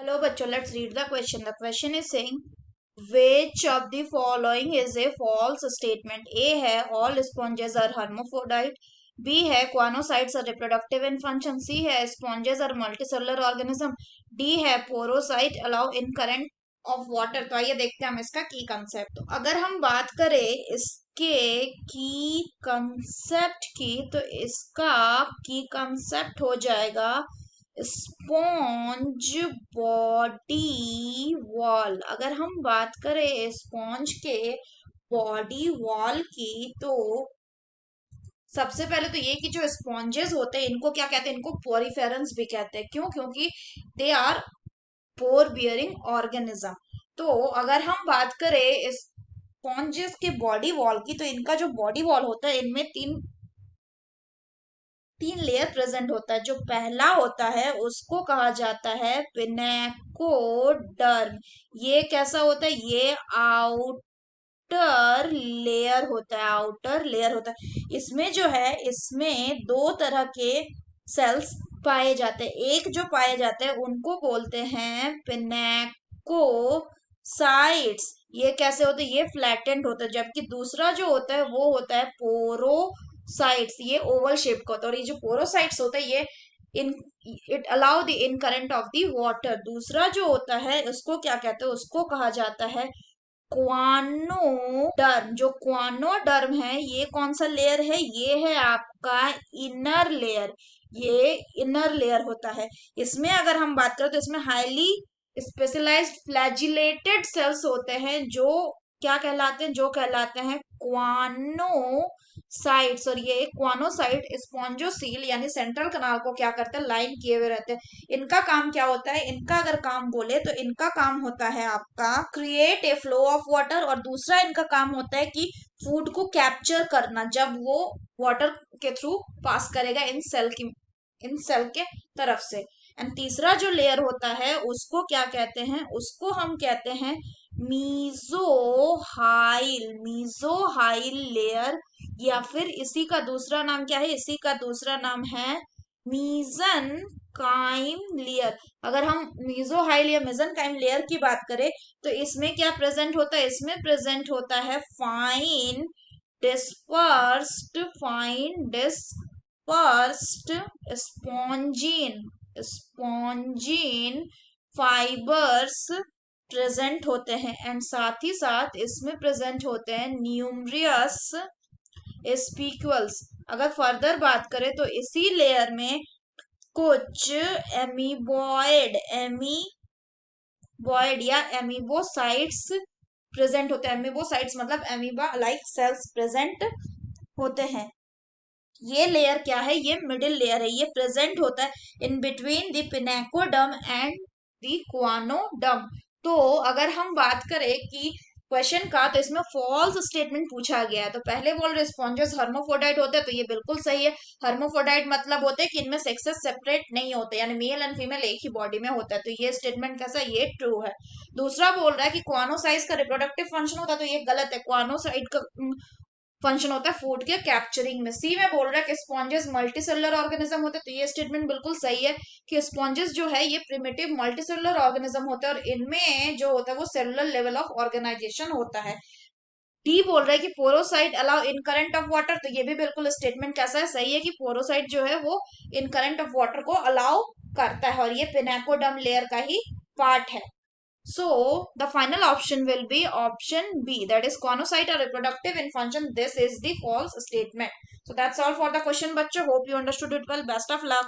Hello बच्चों, let's read the question. The question is saying which of the following is a false statement? A है all sponges are hermaphrodite, B है choanocytes are reproductive in function, C है sponges are multicellular organism, D है porocyte allow in current of water. तो आइए देखते हैं हम इसका की कंसेप्ट. तो अगर हम बात करें इसके की कंसेप्ट की, तो इसका की कंसेप्ट हो जाएगा स्पॉन्ज बॉडी वॉल. अगर हम बात करें स्पॉन्ज के बॉडी वॉल की, तो सबसे पहले तो ये कि जो स्पॉन्जेस होते हैं इनको क्या कहते हैं, इनको पोरिफेरंस भी कहते हैं. क्यों? क्योंकि they are pore bearing organism. तो अगर हम बात करें स्पॉन्जेस के बॉडी वॉल की, तो इनका जो बॉडी वॉल होता है इनमें तीन लेयर प्रेजेंट होता है. जो पहला होता है उसको कहा जाता है पिनेकोडर्म. ये कैसा होता है? ये आउटर लेयर होता है. आउटर लेयर होता है. इसमें जो है, इसमें दो तरह के सेल्स पाए जाते हैं. एक जो पाए जाते हैं उनको बोलते हैं पिनेकोसाइट्स. ये कैसे होते हैं? ये फ्लैटेंड होता है. जबकि दूसरा जो होता है वो होता है पोरोसाइट्स. ये ओवल शेप का होता है. और ये जो पोरोसाइट्स होता है ये in it allow the in current of the water. दूसरा जो होता है उसको क्या कहते हैं? उसको कहा जाता है क्वानोडर्म. जो क्वानोडर्म है ये कौन सा लेयर है? ये है आपका इनर लेयर. ये इनर लेयर होता है. इसमें अगर हम बात करें तो इसमें हाईली स्पेशलाइज्ड फ्लैजिलेटेड सेल्स होते हैं जो क्या कहलाते हैं? जो कहलाते हैं क्वानोसाइट्स. और ये क्वानोसाइट स्पॉन्जोसील यानी सेंट्रल कनाल को क्या करते हैं? लाइन किए हुए रहते हैं. इनका काम क्या होता है? इनका अगर काम बोले तो इनका काम होता है आपका create a flow of water. और दूसरा इनका काम होता है कि फूड को कैप्चर करना जब वो वाटर के थ्रू पास करेगा इन सेल के तरफ से. एंड तीसरा जो लेयर होता है उसको क्या कहते हैं? उसको हम कहते हैं मीजोहाइल. मीजोहाइल लेयर, या फिर इसी का दूसरा नाम क्या है? इसी का दूसरा नाम है मीजनकाइम लेयर. अगर हम मीजोहाइल या मीजनकाइम लेयर की बात करें तो इसमें क्या प्रेजेंट होता है? इसमें प्रेजेंट होता है फाइन डिस्पर्स्ड स्पॉन्जीन फाइबर्स प्रेजेंट होते हैं. एंड साथ ही साथ इसमें प्रेजेंट होते हैं न्यूमरियस स्पीक्यूल्स. अगर फर्दर बात करें तो इसी लेयर में कुछ एमीबॉयड या एमीबोसाइट्स प्रेजेंट होते हैं. एमीबोसाइट्स मतलब एमीबा लाइक सेल्स प्रेजेंट होते हैं. ये लेयर क्या है? ये मिडिल लेयर है. ये प्रेजेंट होता है in between the pinacoderm and the choanoderm. तो अगर हम बात करें कि क्वेश्चन का, तो इसमें फॉल्स स्टेटमेंट पूछा गया है. तो पहले बोल रहे स्पॉन्जेस हर्मोफोडाइट होते हैं, तो ये बिल्कुल सही है. हर्मोफोडाइट मतलब होते हैं कि इनमें सेक्सेस सेपरेट नहीं होते, यानी मेल एंड फीमेल एक ही बॉडी में होता है. तो ये स्टेटमेंट कैसा? ये ट्रू है. दूसरा बोल रहा है कि क्वानोसाइट्स का रिप्रोडक्टिव फंक्शन होता है, तो ये गलत है. क्वानोसाइट का फंक्शन होता है फूड के कैप्चरिंग में. सी में बोल रहा है कि स्पॉन्जेस मल्टीसेलुलर ऑर्गेनिज्म होते हैं, तो ये स्टेटमेंट बिल्कुल सही है कि स्पॉन्जेस जो है ये प्रिमिटिव मल्टीसेलुलर ऑर्गेनिज्म होते हैं और इनमें जो होता है वो सेलुलर लेवल ऑफ ऑर्गेनाइजेशन होता है. डी बोल रहा है कि porocyte allow in current of water, तो ये भी बिल्कुल स्टेटमेंट कैसा है? सही है कि पोरोसाइट जो है वो इन करंट ऑफ वाटर को अलाउ करता है और ये पिनेकोडर्म लेयर का ही पार्ट है. So the final option will be option B, that is choanocyte are reproductive in function. This is the false statement. So that's all for the question, bachcho. Hope you understood it well. Best of luck.